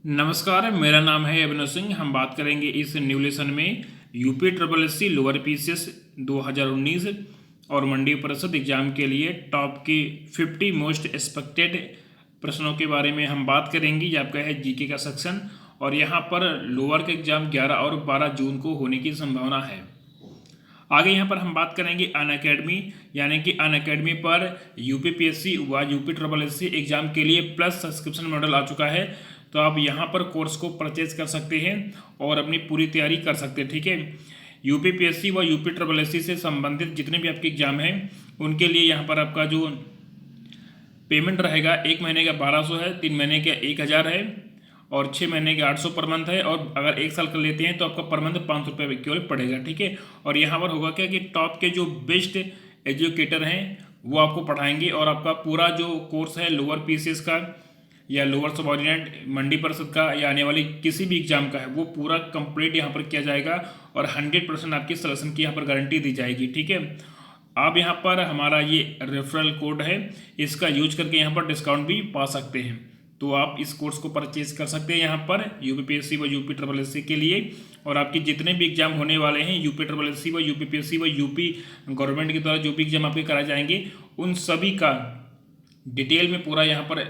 नमस्कार, मेरा नाम है अभिनव सिंह। हम बात करेंगे इस न्यू लेसन में UP triple S C lower PCS 2019 और मंडी परिषद एग्जाम के लिए टॉप की 50 मोस्ट एक्सपेक्टेड प्रश्नों के बारे में हम बात करेंगे। ये आपका है जीके का सेक्शन और यहाँ पर लोअर का एग्जाम 11 और 12 जून को होने की संभावना है। आगे यहाँ पर हम बात करेंगे अनअकैडमी, यानी कि अनअकैडमी पर यूपीपीएससी व UP triple S C exam के लिए प्लस सब्सक्रिप्शन मॉडल आ चुका है। तो आप यहाँ पर कोर्स को परचेज कर सकते हैं और अपनी पूरी तैयारी कर सकते हैं। ठीक है, यूपीपीएससी व यूपी ट्रिपल एस सी से संबंधित जितने भी आपके एग्जाम हैं उनके लिए यहाँ पर आपका जो पेमेंट रहेगा 1 महीने का 1200 है, 3 महीने का 1000 है और 6 महीने के 800 पर मंथ है। और अगर 1 साल कर लेते हैं तो आपका पर मंथ 500 रुपये केवल पड़ेगा। ठीक है, और यहाँ पर होगा क्या कि टॉप के जो बेस्ट एजुकेटर हैं वो आपको पढ़ाएंगे और आपका पूरा जो कोर्स है लोअर पीसीएस का या लोअर सबऑर्डिनेट मंडी परिषद का या आने वाली किसी भी एग्जाम का है वो पूरा कंप्लीट यहाँ पर किया जाएगा और 100% आपकी सिलेक्शन की यहाँ पर गारंटी दी जाएगी। ठीक है, आप यहाँ पर हमारा ये रेफरल कोड है, इसका यूज करके यहाँ पर डिस्काउंट भी पा सकते हैं। तो आप इस कोर्स को परचेज कर सकते हैं यहाँ पर यूपीपीएससी व यूपी ट्रिपल एससी के लिए। और आपके जितने भी एग्जाम होने वाले हैं यूपी ट्रिपल एससी व यूपीपीएससी व यूपी गवर्नमेंट के द्वारा जो भी एग्जाम आपके कराए जाएंगे उन सभी का डिटेल में पूरा यहाँ पर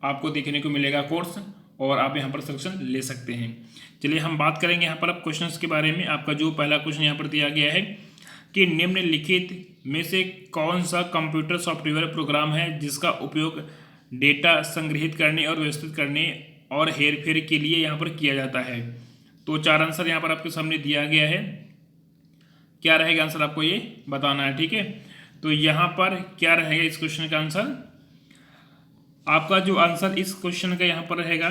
आपको देखने को मिलेगा कोर्स और आप यहाँ पर सिलेक्शन ले सकते हैं। चलिए हम बात करेंगे यहाँ पर अब क्वेश्चंस के बारे में। आपका जो पहला क्वेश्चन यहाँ पर दिया गया है कि निम्नलिखित में से कौन सा कंप्यूटर सॉफ्टवेयर प्रोग्राम है जिसका उपयोग डेटा संग्रहित करने और व्यवस्थित करने और हेरफेर के लिए यहाँ पर किया जाता है। तो 4 आंसर यहाँ पर आपके सामने दिया गया है। क्या रहेगा आंसर आपको ये बताना है। ठीक है, तो यहाँ पर क्या रहेगा इस क्वेश्चन का आंसर? आपका जो आंसर इस क्वेश्चन का यहाँ पर रहेगा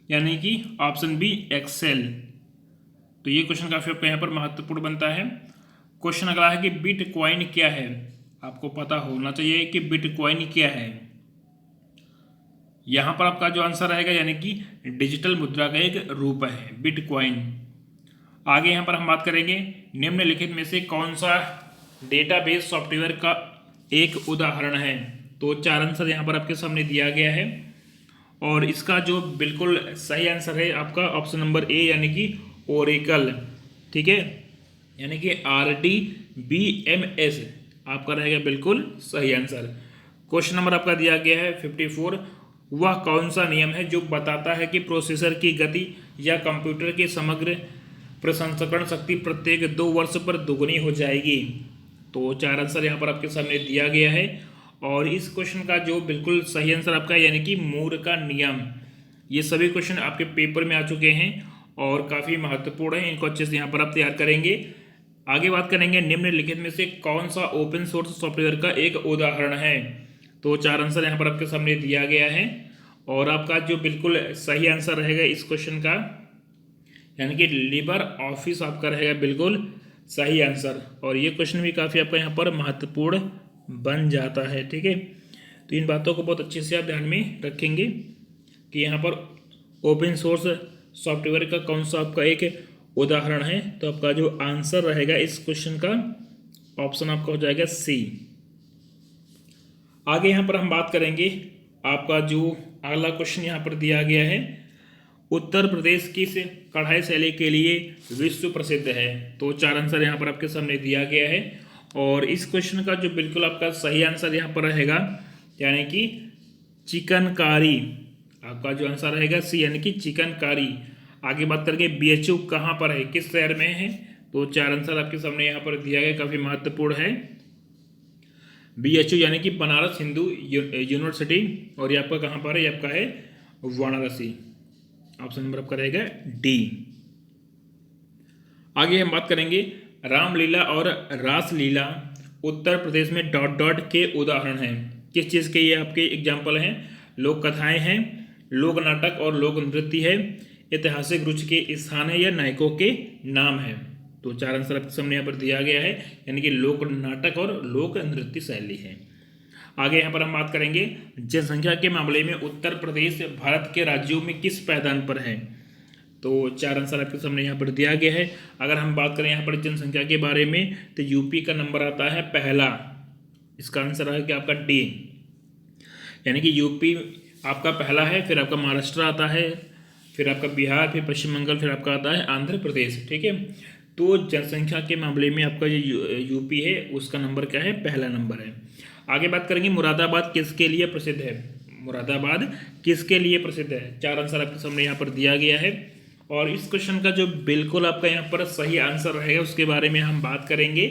यानी कि ऑप्शन बी एक्सेल। तो ये क्वेश्चन काफी आपका यहाँ पर महत्वपूर्ण बनता है। क्वेश्चन अगला है कि बिटकॉइन क्या है। आपको पता होना चाहिए कि बिटकॉइन क्या है। यहाँ पर आपका जो आंसर रहेगा यानी कि डिजिटल मुद्रा का एक रूप है बिटकॉइन। आगे यहाँ पर हम बात करेंगे निम्नलिखित में से कौन सा डेटाबेस सॉफ्टवेयर का एक उदाहरण है। तो 4 आंसर यहाँ पर आपके सामने दिया गया है और इसका जो बिल्कुल सही आंसर है आपका ऑप्शन नंबर ए यानी कि ओरेकल। ठीक है, यानी कि RDBMS आपका रहेगा बिल्कुल सही आंसर। क्वेश्चन नंबर आपका दिया गया है 54। वह कौन सा नियम है जो बताता है कि प्रोसेसर की गति या कंप्यूटर की समग्र प्रसंस्करण शक्ति प्रत्येक 2 वर्ष पर दोगुनी हो जाएगी। तो 4 आंसर यहाँ पर आपके सामने दिया गया है और इस क्वेश्चन का जो बिल्कुल सही आंसर आपका यानी कि मूर का नियम। ये सभी क्वेश्चन आपके पेपर में आ चुके हैं और काफ़ी महत्वपूर्ण है, इनको अच्छे से यहाँ पर आप तैयार करेंगे। आगे बात करेंगे निम्नलिखित में से कौन सा ओपन सोर्स सॉफ्टवेयर का एक उदाहरण है। तो 4 आंसर यहाँ पर आपके सामने दिया गया है और आपका जो बिल्कुल सही आंसर रहेगा इस क्वेश्चन का यानी कि लिबर ऑफिस आपका रहेगा बिल्कुल सही आंसर। और ये क्वेश्चन भी काफ़ी आपका यहाँ पर महत्वपूर्ण बन जाता है। ठीक है, तो इन बातों को बहुत अच्छे से आप ध्यान में रखेंगे कि यहाँ पर ओपन सोर्स सॉफ्टवेयर का कौन सा आपका एक उदाहरण है। तो आपका जो आंसर रहेगा इस क्वेश्चन का ऑप्शन आपका हो जाएगा सी। आगे यहाँ पर हम बात करेंगे आपका जो अगला क्वेश्चन यहाँ पर दिया गया है उत्तर प्रदेश की से कढ़ाई शैली के लिए विश्व प्रसिद्ध है। तो 4 आंसर यहाँ पर आपके सामने दिया गया है और इस क्वेश्चन का जो बिल्कुल आपका सही आंसर यहाँ पर रहेगा यानी कि चिकनकारी। आपका जो आंसर रहेगा सी यानी कि चिकनकारी। आगे बात करेंगे BHU कहाँ पर है, किस शहर में है। तो 4 आंसर आपके सामने यहाँ पर दिया गया, काफ़ी महत्वपूर्ण है। BHU यानी कि बनारस हिंदू यूनिवर्सिटी और ये आपका कहाँ पर है, ये आपका है वाराणसी। ऑप्शन नंबर आपका रहेगा डी। आगे हम बात करेंगे रामलीला और रासलीला उत्तर प्रदेश में डॉट डॉट के उदाहरण हैं। किस चीज़ के ये आपके एग्जाम्पल हैं? लोक कथाएं हैं, लोक नाटक और लोक नृत्य है, ऐतिहासिक रुचि के स्थान है या नायकों के नाम है। तो 4 आंसर आपके सामने यहाँ पर दिया गया है यानी कि लोक नाटक और लोक नृत्य शैली है। आगे यहाँ पर हम बात करेंगे जनसंख्या के मामले में उत्तर प्रदेश भारत के राज्यों में किस पायदान पर है। तो 4 आंसर आपके सामने यहाँ पर दिया गया है। अगर हम बात करें यहाँ पर जनसंख्या के बारे में तो यूपी का नंबर आता है पहला। इसका आंसर है कि आपका डी यानी कि यूपी आपका पहला है, फिर आपका महाराष्ट्र आता है, फिर आपका बिहार, फिर पश्चिम बंगाल, फिर आपका आता है आंध्र प्रदेश। ठीक है, तो जनसंख्या के मामले में आपका जो यूपी है उसका नंबर क्या है, पहला नंबर है। आगे बात करेंगे मुरादाबाद किसके लिए प्रसिद्ध है। मुरादाबाद किसके लिए प्रसिद्ध है, 4 आंसर आपके सामने यहाँ पर दिया गया है। और इस क्वेश्चन का जो बिल्कुल आपका यहाँ पर सही आंसर रहेगा उसके बारे में हम बात करेंगे।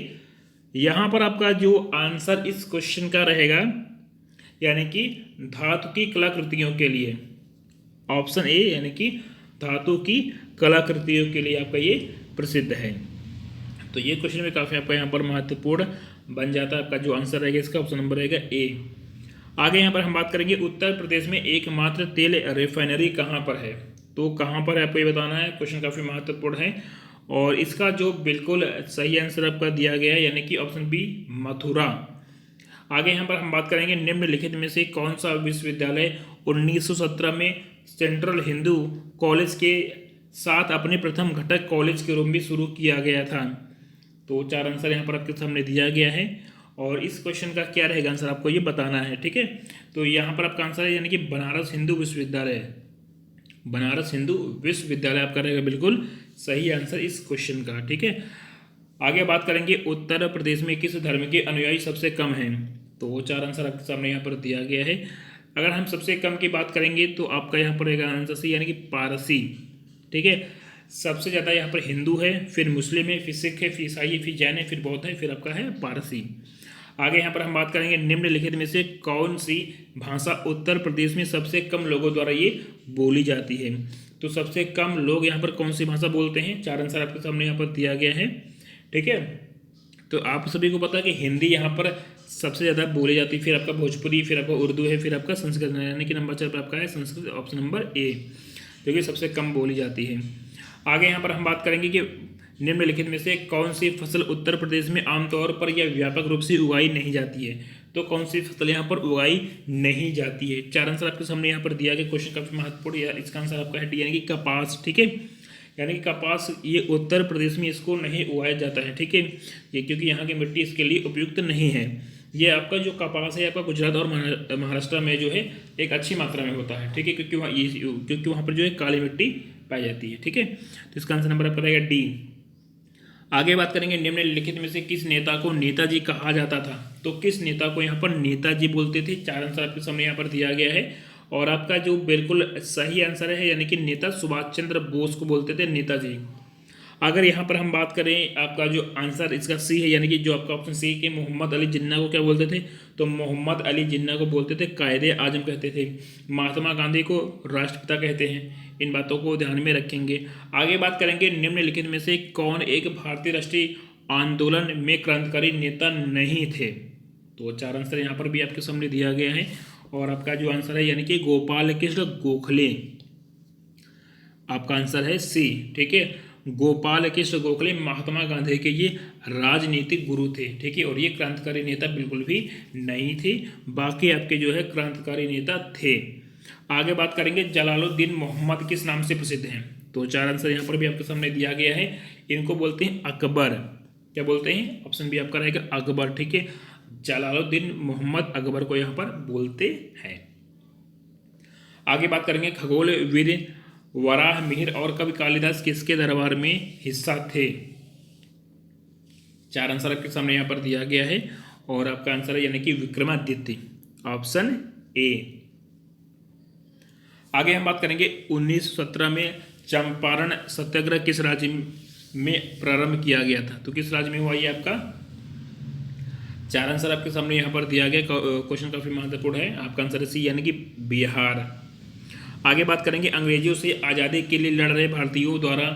यहाँ पर आपका जो आंसर इस क्वेश्चन का रहेगा यानी कि धातु की कलाकृतियों के लिए, ऑप्शन ए यानी कि धातु की कलाकृतियों के लिए आपका ये प्रसिद्ध है। तो ये क्वेश्चन में काफ़ी आपका यहाँ पर महत्वपूर्ण बन जाता है। आपका जो आंसर रहेगा इसका ऑप्शन नंबर रहेगा ए। आगे यहाँ पर हम बात करेंगे उत्तर प्रदेश में एकमात्र तेल रिफाइनरी कहाँ पर है। तो कहाँ पर है आपको ये बताना है, क्वेश्चन काफ़ी महत्वपूर्ण है। और इसका जो बिल्कुल सही आंसर आपका दिया गया है यानी कि ऑप्शन बी मथुरा। आगे यहाँ पर हम बात करेंगे निम्नलिखित में से कौन सा विश्वविद्यालय 1917 में सेंट्रल हिंदू कॉलेज के साथ अपने प्रथम घटक कॉलेज के रूप में शुरू किया गया था। तो 4 आंसर यहाँ पर आपके सामने दिया गया है और इस क्वेश्चन का क्या रहेगा आंसर आपको ये बताना है। ठीक है, तो यहाँ पर आपका आंसर है यानी कि बनारस हिंदू विश्वविद्यालय। बनारस हिंदू विश्वविद्यालय आपका रहेगा बिल्कुल सही आंसर इस क्वेश्चन का। ठीक है, आगे बात करेंगे उत्तर प्रदेश में किस धर्म के अनुयायी सबसे कम हैं। तो 4 आंसर आपके सामने यहाँ पर दिया गया है। अगर हम सबसे कम की बात करेंगे तो आपका यहाँ पर रहेगा आंसर सी यानी कि पारसी। ठीक है, सबसे ज़्यादा यहाँ पर हिंदू है, फिर मुस्लिम है, फिर सिख है, फिर ईसाई है, फिर जैन है, फिर बौद्ध है, फिर आपका है पारसी। आगे यहाँ पर हम बात करेंगे निम्नलिखित में से कौन सी भाषा उत्तर प्रदेश में सबसे कम लोगों द्वारा ये बोली जाती है। तो सबसे कम लोग यहाँ पर कौन सी भाषा बोलते हैं, 4 आंसर आपके सामने यहाँ पर दिया गया है। ठीक है, तो आप सभी को पता है कि हिंदी यहाँ पर सबसे ज़्यादा बोली जाती है, फिर आपका भोजपुरी, फिर आपका उर्दू है, फिर आपका संस्कृत, यानी कि नंबर 4 पर आपका है संस्कृत, ऑप्शन नंबर ए, जो कि सबसे कम बोली जाती है। आगे यहाँ पर हम बात करेंगे कि निम्नलिखित में से कौन सी फसल उत्तर प्रदेश में आमतौर पर या व्यापक रूप से उगाई नहीं जाती है। तो कौन सी फसल यहाँ पर उगाई नहीं जाती है, 4 आंसर आपके सामने यहाँ पर दिया गया। क्वेश्चन काफी महत्वपूर्ण है, इसका आंसर आपका है डी यानी कि कपास। ठीक है, यानी कि कपास ये उत्तर प्रदेश में इसको नहीं उगाया जाता है। ठीक है, ये क्योंकि यहाँ की मिट्टी इसके लिए उपयुक्त नहीं है। ये आपका जो कपास है आपका गुजरात और महाराष्ट्र में जो है एक अच्छी मात्रा में होता है। ठीक है, क्योंकि वहाँ पर जो है काली मिट्टी पाई जाती है। ठीक है, तो इसका आंसर नंबर आपका रहेगा डी। आगे बात करेंगे निम्नलिखित में से किस नेता को नेताजी कहा जाता था। तो किस नेता को यहाँ पर नेताजी बोलते थे, 4 आंसर आपके सामने यहाँ पर दिया गया है। और आपका जो बिल्कुल सही आंसर है यानी कि नेता सुभाष चंद्र बोस को बोलते थे नेताजी। अगर यहाँ पर हम बात करें आपका जो आंसर इसका सी है यानी कि जो आपका ऑप्शन सी के मोहम्मद अली जिन्ना को क्या बोलते थे। तो मोहम्मद अली जिन्ना को बोलते थे कायदे आजम कहते थे। महात्मा गांधी को राष्ट्रपिता कहते हैं। इन बातों को ध्यान में रखेंगे। आगे बात करेंगे निम्नलिखित में से कौन एक भारतीय राष्ट्रीय आंदोलन में क्रांतिकारी नेता नहीं थे। तो 4 आंसर यहाँ पर भी आपके सामने दिया गया है और आपका जो आंसर है यानी कि गोपाल कृष्ण गोखले, आपका आंसर है सी। ठीक है, गोपाल कृष्ण गोखले महात्मा गांधी के ये राजनीतिक गुरु थे। ठीक है, और ये क्रांतिकारी नेता बिल्कुल भी नहीं थे, बाकी आपके जो है क्रांतिकारी नेता थे। आगे बात करेंगे जलालुद्दीन मोहम्मद किस नाम से प्रसिद्ध हैं। तो 4 आंसर यहाँ पर भी आपके सामने दिया गया है। इनको बोलते हैं अकबर। क्या बोलते हैं, ऑप्शन बी आपका रहेगा अकबर। ठीक है, जलालुद्दीन मोहम्मद अकबर को यहाँ पर बोलते हैं। आगे बात करेंगे खगोलविद वराह मिहिर और कवि कालिदास किसके दरबार में हिस्सा थे। 4 आंसर आपके सामने यहाँ पर दिया गया है और आपका आंसर है यानी कि विक्रमादित्य, ऑप्शन ए। आगे हम बात करेंगे 1917 में चंपारण सत्याग्रह किस राज्य में प्रारंभ किया गया था। तो किस राज्य में हुआ ये आपका, 4 आंसर आपके सामने यहाँ पर दिया गया। क्वेश्चन काफी महत्वपूर्ण है, आपका आंसर है सी यानी कि बिहार। आगे बात करेंगे अंग्रेजों से आज़ादी के लिए लड़ रहे भारतीयों द्वारा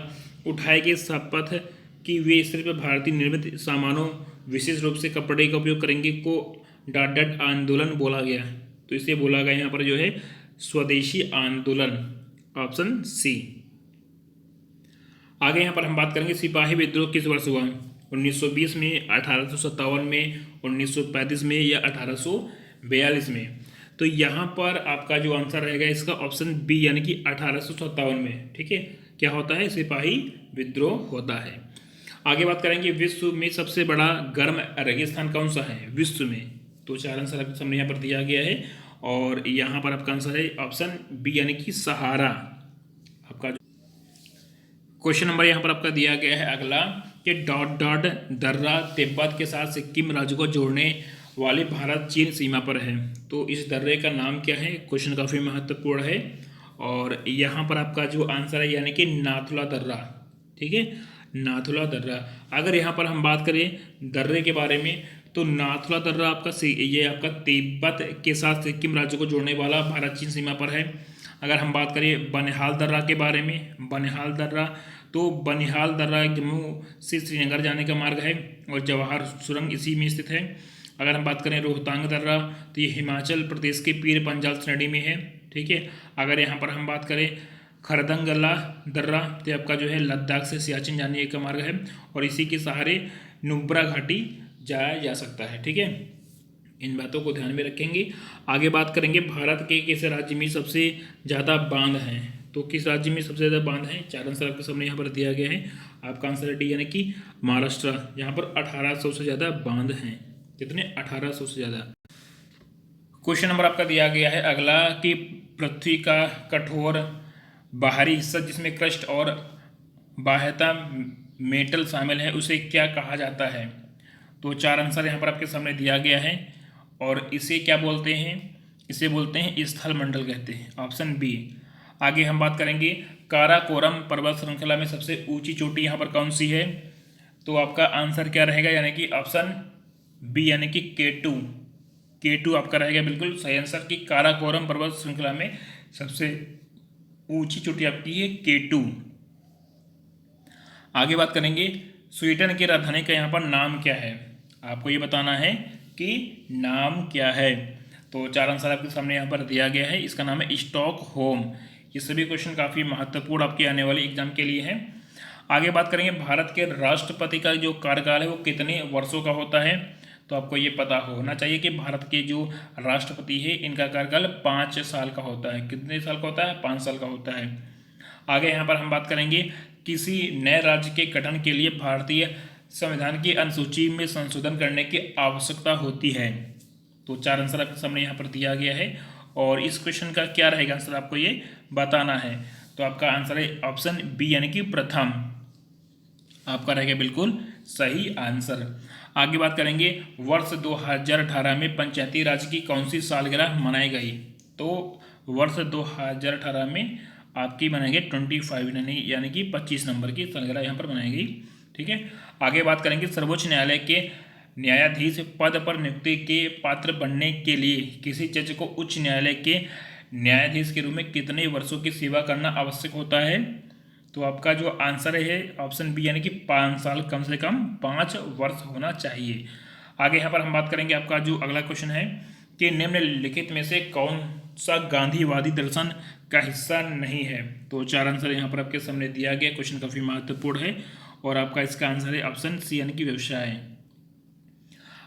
उठाए गए शपथ कि वे सिर्फ भारतीय निर्मित सामानों विशेष रूप से कपड़े का उपयोग करेंगे को डाडट आंदोलन बोला गया। तो इसे बोला गया यहाँ पर जो है स्वदेशी आंदोलन, ऑप्शन सी। आगे यहाँ पर हम बात करेंगे सिपाही विद्रोह किस वर्ष हुआ। 1920 में, 1857 में, 1935 में या 1842 में। तो यहाँ पर आपका जो आंसर रहेगा इसका ऑप्शन बी यानी कि 1857 में। ठीक है, क्या होता है, सिपाही विद्रोह होता है। आगे बात करेंगे विश्व में सबसे बड़ा गर्म रेगिस्तान कौन सा है विश्व में। तो 4 आंसर आपके सामने यहाँ पर दिया गया है और यहाँ पर आपका आंसर है ऑप्शन बी यानी कि सहारा। आपका क्वेश्चन नंबर यहाँ पर आपका दिया गया है अगला कि डॉट डॉट दर्रा तिब्बत के साथ सिक्किम राज्य को जोड़ने वाली भारत चीन सीमा पर है। तो इस दर्रे का नाम क्या है? क्वेश्चन काफ़ी महत्वपूर्ण है और यहाँ पर आपका जो आंसर है यानी कि नाथुला दर्रा। ठीक है, नाथुला दर्रा। अगर यहाँ पर हम बात करें दर्रे के बारे में तो नाथुला दर्रा आपका ये आपका तिब्बत के साथ सिक्किम राज्य को जोड़ने वाला भारत चीन सीमा पर है। अगर हम बात करें बनिहाल दर्रा के बारे में, बनिहाल दर्रा, तो बनिहाल दर्रा जम्मू से श्रीनगर जाने का मार्ग है और जवाहर सुरंग इसी में स्थित है। अगर हम बात करें रोहतांग दर्रा तो ये हिमाचल प्रदेश के पीर पंजाल श्रेणी में है। ठीक है, अगर यहाँ पर हम बात करें खरदंगला दर्रा तो आपका जो है लद्दाख से सियाचिन जाने का मार्ग है और इसी के सहारे नुब्रा घाटी जाया जा सकता है। ठीक है, इन बातों को ध्यान में रखेंगे। आगे बात करेंगे भारत के किस राज्य में सबसे ज़्यादा बांध हैं। तो किस राज्य में सबसे ज़्यादा बांध हैं? चार आंसर आपके सामने यहाँ पर दिया गया है। आपका आंसर डी यानी कि महाराष्ट्र, यहाँ पर 1800 से ज़्यादा बांध हैं। कितने? 1800 से ज़्यादा। क्वेश्चन नंबर आपका दिया गया है अगला कि पृथ्वी का कठोर बाहरी हिस्सा जिसमें क्रस्ट और बाह्यता मेटल शामिल है उसे क्या कहा जाता है? तो चार आंसर यहाँ पर आपके सामने दिया गया है और इसे क्या बोलते हैं? इसे बोलते हैं स्थल मंडल कहते हैं, ऑप्शन बी। आगे हम बात करेंगे काराकोरम पर्वत श्रृंखला में सबसे ऊंची चोटी यहाँ पर कौन सी है? तो आपका आंसर क्या रहेगा? यानी कि ऑप्शन बी यानी कि K2। K2 आपका रहेगा बिल्कुल सही आंसर कि काराकोरम पर्वत श्रृंखला में सबसे ऊंची चोटी आपकी है K2। आगे बात करेंगे स्वीडन की राजधानी का यहाँ पर नाम क्या है? आपको ये बताना है कि नाम क्या है। तो चार आंसर आपके सामने यहाँ पर दिया गया है, इसका नाम है स्टॉकहोम। ये सभी क्वेश्चन काफ़ी महत्वपूर्ण आपके आने वाले एग्जाम के लिए हैं। आगे बात करेंगे भारत के राष्ट्रपति का जो कार्यकाल है वो कितने वर्षों का होता है? तो आपको ये पता होना चाहिए कि भारत के जो राष्ट्रपति है इनका कार्यकाल 5 साल का होता है। कितने साल का होता है? 5 साल का होता है। आगे यहाँ पर हम बात करेंगे किसी नए राज्य के गठन के लिए भारतीय संविधान की अनुसूची में संशोधन करने की आवश्यकता होती है। तो चार आंसर आपके सामने यहाँ पर दिया गया है और इस क्वेश्चन का क्या रहेगा आंसर आपको ये बताना है। तो आपका आंसर है ऑप्शन बी यानी कि प्रथम, आपका रहेगा बिल्कुल सही आंसर। आगे बात करेंगे वर्ष 2018 में पंचायती राज की कौन सी सालगिरह मनाई गई? तो वर्ष 2018 में आपकी मनाई गई 25 यानी कि 25 नंबर की सालगिरह यहाँ पर मनाई गई। ठीक है, आगे बात करेंगे सर्वोच्च न्यायालय के न्यायाधीश पद पर नियुक्ति के पात्र बनने के लिए किसी जज को उच्च न्यायालय के न्यायाधीश के रूप में कितने वर्षों की सेवा करना आवश्यक होता है? तो आपका जो आंसर है ऑप्शन बी यानी कि 5 साल, कम से कम 5 वर्ष होना चाहिए। आगे यहाँ पर हम बात करेंगे आपका जो अगला क्वेश्चन है कि निम्नलिखित में से कौन सा गांधीवादी दर्शन का हिस्सा नहीं है? तो चार आंसर यहाँ पर आपके सामने दिया गया। क्वेश्चन काफ़ी महत्वपूर्ण है और आपका इसका आंसर है ऑप्शन सी यानी कि व्यवसाय।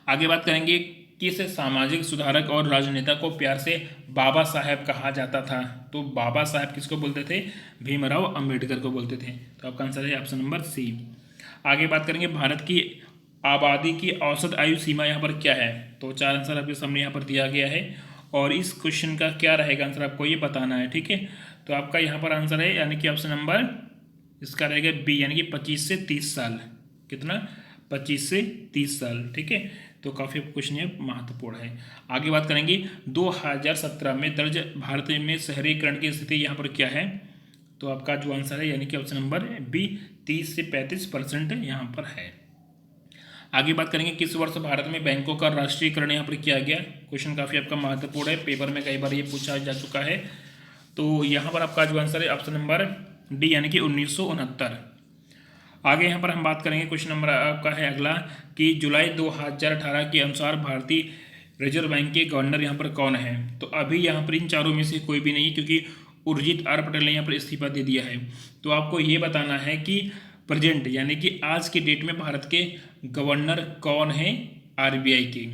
आगे बात करेंगे किस सामाजिक सुधारक और राजनेता को प्यार से बाबा साहेब कहा जाता था? तो बाबा साहेब किसको बोलते थे? भीमराव अंबेडकर को बोलते थे। तो आपका आंसर है ऑप्शन नंबर सी। आगे बात करेंगे भारत की आबादी की औसत आयु सीमा यहाँ पर क्या है? तो चार आंसर आपके सामने यहाँ पर दिया गया है और इस क्वेश्चन का क्या रहेगा आंसर आपको ये बताना है। ठीक है, तो आपका यहाँ पर आंसर है यानी कि ऑप्शन नंबर इसका रहेगा बी यानी कि 25 से 30 साल। कितना? 25 से 30 साल। ठीक है, तो काफ़ी क्वेश्चन ये महत्वपूर्ण है। आगे बात करेंगे 2017 में दर्ज भारत में शहरीकरण की स्थिति यहाँ पर क्या है? तो आपका जो आंसर है यानी कि ऑप्शन नंबर बी 30 से 35% यहाँ पर है। आगे बात करेंगे किस वर्ष भारत में बैंकों का राष्ट्रीयकरण यहाँ पर किया गया? क्वेश्चन काफ़ी आपका महत्वपूर्ण है, पेपर में कई बार ये पूछा जा चुका है। तो यहाँ पर आपका जो आंसर है ऑप्शन नंबर डी यानी कि 1969। आगे यहाँ पर हम बात करेंगे क्वेश्चन नंबर आपका है अगला कि जुलाई 2018 के अनुसार भारतीय रिजर्व बैंक के गवर्नर यहाँ पर कौन है? तो अभी यहाँ पर इन चारों में से कोई भी नहीं, क्योंकि उर्जित आर पटेल ने यहाँ पर इस्तीफा दे दिया है। तो आपको ये बताना है कि प्रेजेंट यानी कि आज के डेट में भारत के गवर्नर कौन है आरबीआई के।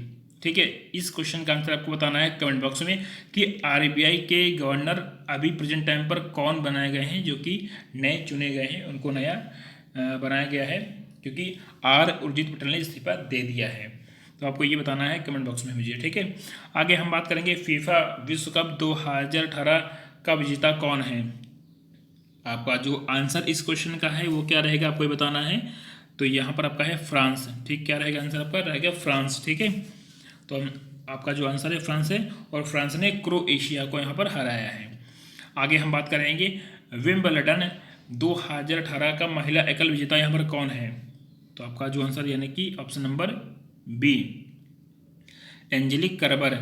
ठीक है, इस क्वेश्चन का आंसर आपको बताना है कमेंट बॉक्स में कि आरबीआई के गवर्नर अभी प्रेजेंट टाइम पर कौन बनाए गए हैं, जो कि नए चुने गए हैं, उनको नया बनाया गया है, क्योंकि उर्जित पटेल ने इस्तीफा दे दिया है। तो आपको ये बताना है कमेंट बॉक्स में मुझे। ठीक है, आगे हम बात करेंगे फीफा विश्व कप 2018 का विजेता कौन है? आपका जो आंसर इस क्वेश्चन का है वो क्या रहेगा आपको ये बताना है। तो यहाँ पर आपका है फ्रांस, ठीक, क्या रहेगा आंसर आपका रहेगा फ्रांस, ठीक है। तो आपका जो आंसर है फ्रांस है, और फ्रांस ने क्रोएशिया को यहाँ पर हराया है। आगे हम बात करेंगे विंबलडन 2018 का महिला एकल विजेता यहाँ पर कौन है। तो आपका जो आंसर यानी कि option number B, Angelique Kerber.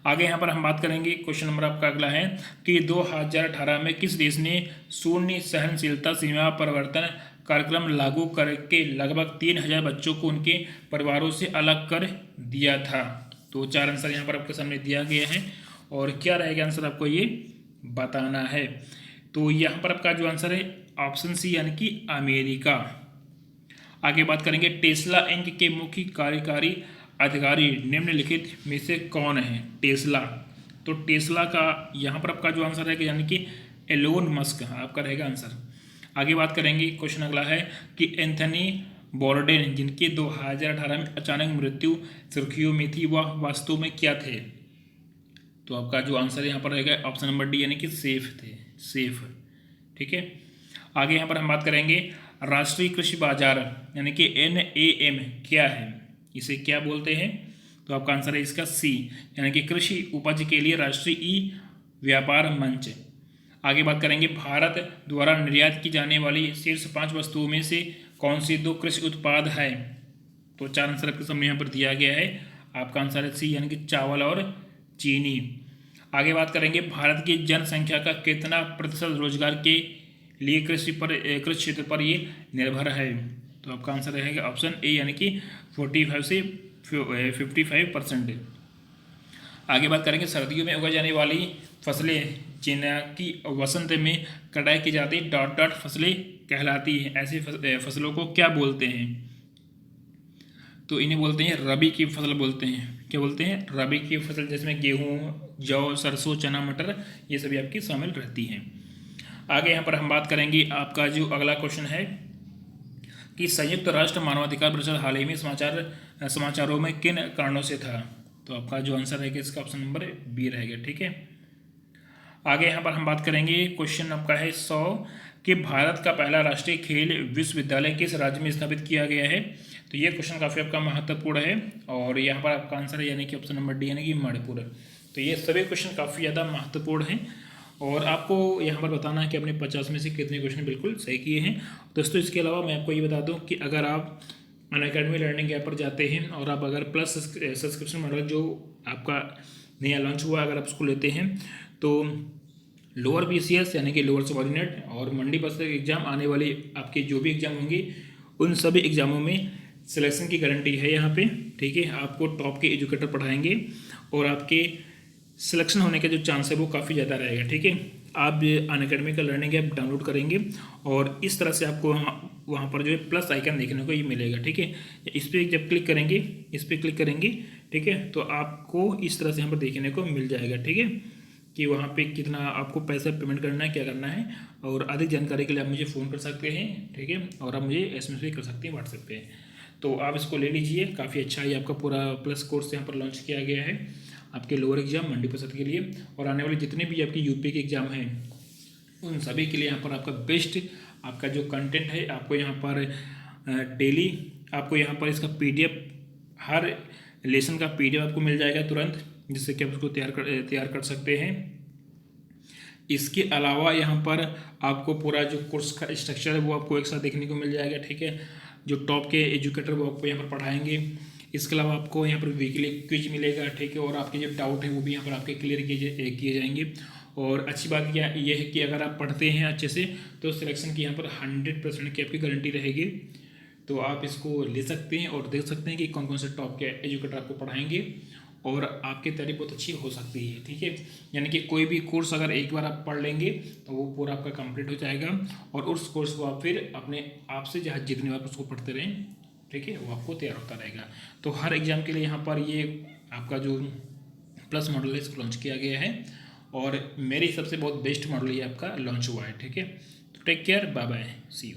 आगे यहाँ पर हम बात करेंगे, क्वेश्चन नंबर आपका अगला है कि 2018 में किस देश ने शून्य सहनशीलता सीमा परिवर्तन कार्यक्रम लागू करके लगभग 3000 बच्चों को उनके परिवारों से अलग कर दिया था। तो 4 आंसर यहाँ पर आपके सामने दिया गया है, और क्या रहेगा आंसर आपको ये बताना है। तो यहाँ पर आपका जो आंसर है ऑप्शन सी यानी कि अमेरिका। आगे बात करेंगे टेस्ला इंक के मुख्य कार्यकारी अधिकारी निम्नलिखित में से कौन है। टेस्ला, तो टेस्ला का यहाँ पर आपका जो आंसर रहेगा यानी कि एलोन मस्क आपका रहेगा आंसर। आगे बात करेंगे, क्वेश्चन अगला है कि एंथनी बोर्डेन जिनकी 2018 में अचानक मृत्यु सुर्खियों में थी वह वास्तव में क्या थे। तो आपका जो आंसर यहाँ पर रहेगा ऑप्शन नंबर डी यानी कि सेफ थे, सेफ, ठीक है। आगे यहाँ पर हम बात करेंगे राष्ट्रीय कृषि बाजार यानी कि NAM क्या है, इसे क्या बोलते हैं। तो आपका आंसर है इसका सी यानी कि कृषि उपज के लिए राष्ट्रीय ई व्यापार मंच। आगे बात करेंगे भारत द्वारा निर्यात की जाने वाली शीर्ष 5 वस्तुओं में से कौन सी 2 कृषि उत्पाद है। तो 4 आंसर आपके सामने यहाँ पर दिया गया है, आपका आंसर है सी यानी कि चावल और चीनी। आगे बात करेंगे भारत की जनसंख्या का कितना प्रतिशत रोजगार के लिए कृषि क्षेत्र पर ये निर्भर है। तो आपका आंसर रहेगा ऑप्शन ए यानी कि 45 से 55%। आगे बात करेंगे सर्दियों में उगाई जाने वाली फसलें जिनकी वसंत में कटाई की जाती डॉट डॉट फसलें कहलाती हैं, ऐसी फसलों को क्या बोलते हैं। तो इन्हें बोलते हैं रबी की फसल बोलते हैं। क्या बोलते हैं, रबी की फसल, जिसमें गेहूँ, जौ, सरसों, चना, मटर ये सभी आपकी शामिल रहती हैं। आगे यहाँ पर हम बात करेंगे, आपका जो अगला क्वेश्चन है कि संयुक्त राष्ट्र मानवाधिकार परिषद हाल ही में समाचारों में किन कारणों से था। तो आपका जो आंसर रहेगा इसका ऑप्शन नंबर बी रहेगा, ठीक है। आगे यहाँ पर हम बात करेंगे, क्वेश्चन आपका है 100 कि भारत का पहला राष्ट्रीय खेल विश्वविद्यालय किस राज्य में स्थापित किया गया है। तो ये क्वेश्चन काफ़ी आपका महत्वपूर्ण है, और यहाँ पर आपका आंसर है यानी कि ऑप्शन नंबर डी यानी कि मणिपुर। तो ये सभी क्वेश्चन काफ़ी ज़्यादा महत्वपूर्ण हैं, और आपको यहाँ पर बताना है कि आपने 50 में से कितने क्वेश्चन बिल्कुल सही किए हैं। दोस्तों इसके अलावा मैं आपको ये बता दूँ कि अगर आप अनअकैडमी लर्निंग ऐप पर जाते हैं और आप अगर प्लस सब्सक्रिप्शन मॉडल जो आपका नया लॉन्च हुआ अगर आप उसको लेते हैं तो लोअर BCS यानी कि लोअर सबऑर्डिनेट और मंडी बस एग्जाम आने वाले आपके जो भी एग्जाम होंगे उन सभी एग्जामों में सिलेक्शन की गारंटी है यहाँ पे, ठीक है। आपको टॉप के एजुकेटर पढ़ाएंगे और आपके सिलेक्शन होने का जो चांस है वो काफ़ी ज़्यादा रहेगा, ठीक है। आप अनअकैडमी का लर्निंग ऐप डाउनलोड करेंगे और इस तरह से आपको वहाँ पर जो है प्लस आइकन देखने को ये मिलेगा, ठीक है। इस पर जब क्लिक करेंगे, इस पर क्लिक करेंगे, ठीक है, तो आपको इस तरह से यहाँ पर देखने को मिल जाएगा, ठीक है, कि वहाँ पे कितना आपको पैसा पेमेंट करना है, क्या करना है। और अधिक जानकारी के लिए आप मुझे फ़ोन कर सकते हैं, ठीक है, और आप मुझे SMS भी कर सकते हैं व्हाट्सएप पे। तो आप इसको ले लीजिए, काफ़ी अच्छा ही आपका पूरा प्लस कोर्स यहाँ पर लॉन्च किया गया है आपके लोअर एग्जाम मंडी परिषद के लिए, और आने वाले जितने भी आपके यूपी के एग्जाम हैं उन सभी के लिए यहाँ पर आपका बेस्ट आपका जो कंटेंट है आपको यहाँ पर डेली आपको यहाँ पर इसका PDF हर लेसन का PDF आपको मिल जाएगा तुरंत, जिससे कि आप उसको तैयार कर सकते हैं। इसके अलावा यहाँ पर आपको पूरा जो कोर्स का स्ट्रक्चर है वो आपको एक साथ देखने को मिल जाएगा, ठीक है। जो टॉप के एजुकेटर वो आपको यहाँ पर पढ़ाएंगे। इसके अलावा आपको यहाँ पर वीकली क्विज मिलेगा, ठीक है, और आपके जो डाउट है वो भी यहाँ पर आपके क्लियर किए जाएंगे। और अच्छी बात ये है कि अगर आप पढ़ते हैं अच्छे से तो सिलेक्शन की यहाँ पर 100% की आपकी गारंटी रहेगी। तो आप इसको ले सकते हैं और देख सकते हैं कि कौन कौन से टॉप के एजुकेटर आपको पढ़ाएंगे और आपकी तैयारी बहुत अच्छी हो सकती है, ठीक है। यानी कि कोई भी कोर्स अगर एक बार आप पढ़ लेंगे तो वो पूरा आपका कंप्लीट हो जाएगा, और उस कोर्स को आप फिर अपने आप से जहाँ जितनी बार उसको पढ़ते रहें, ठीक है, वो आपको तैयार होता रहेगा। तो हर एग्जाम के लिए यहाँ पर ये आपका जो प्लस मॉडल है इसको लॉन्च किया गया है, और मेरे हिसाब से बहुत बेस्ट मॉडल ये आपका लॉन्च हुआ है, ठीक है। तो take care, bye bye, see you.